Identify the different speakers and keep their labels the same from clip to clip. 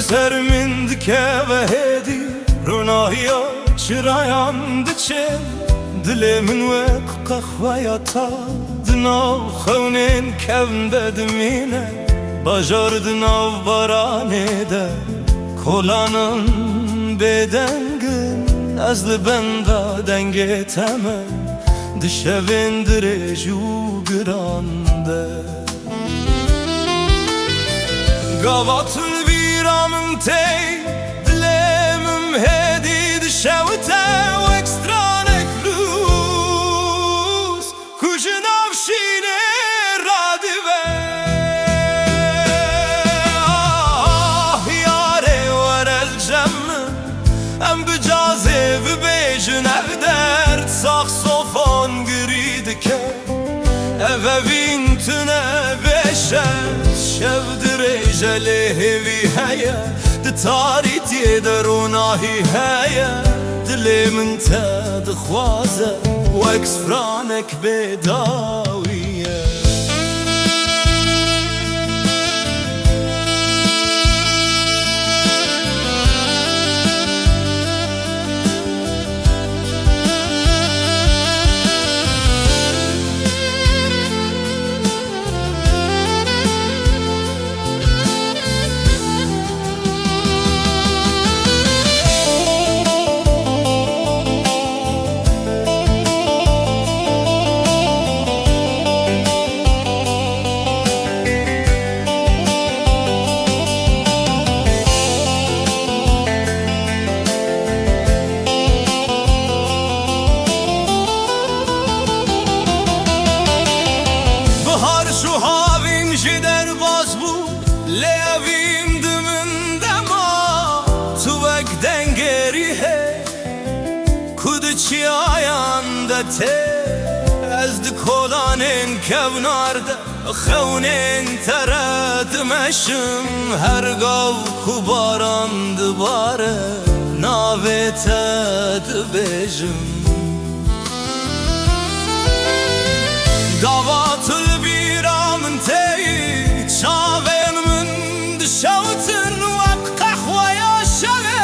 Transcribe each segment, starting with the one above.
Speaker 1: سر من دکه و هدی روناهیا چرایم دچه دل من وق قخویا تا دناو خونین کم بدمینه باجار دناو بارانه ده کولانın bedengin از بندا دنگ تمه دشویندره جو گرانده قواتل بیرامن تی دلمم هدی دشوته و اکسترانک لوز کجن افشینه رادیوه یاره ورل جمع ام بجازه و بیجن evdert saksofon gridi ke eve vintune beşet şevdire jelevi heye de tariti de runahi heye dilimin te dixwaze weks franek bedawiye şu havin jider baz bu levim dümünde ma tuvek dengeri he kuduçi ayanda te ezdi kolanin kevnarda xevnin teretmeşim her gav kubarandı bare naveted bejim davatül بیرامن تی چاوین من دشوتن وق قهوه شوه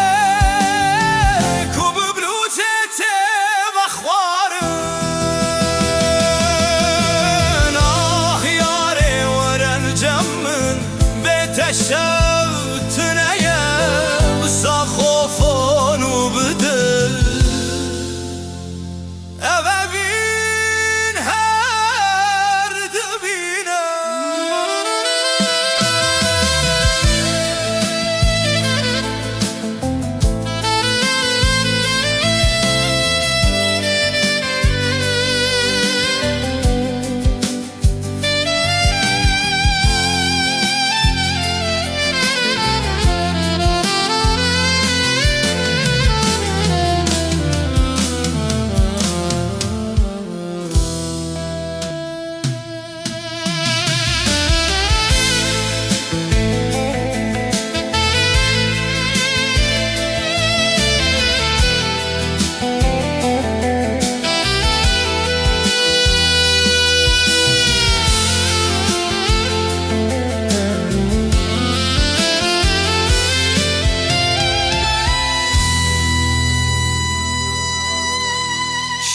Speaker 1: کوب بلوته ته بخوارن آه یاره ورن جمن بتشوتنه بساخوفون و بدل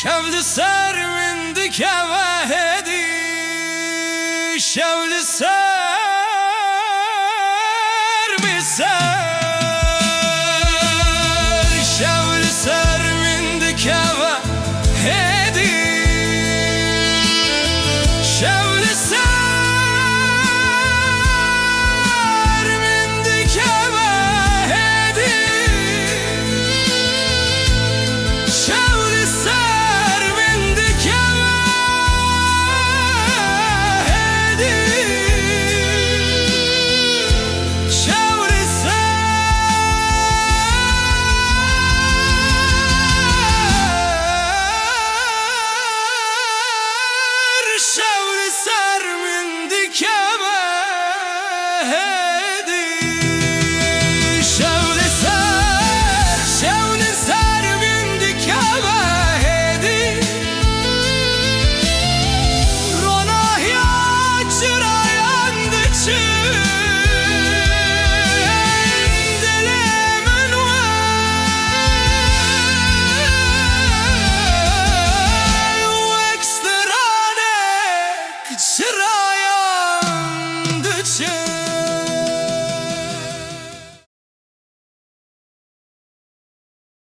Speaker 1: شevli ser min dikeve hedi şevli ser mi ser şevli ser min dikeve hedi şevli ser min dikeve hedi şevli ser Hey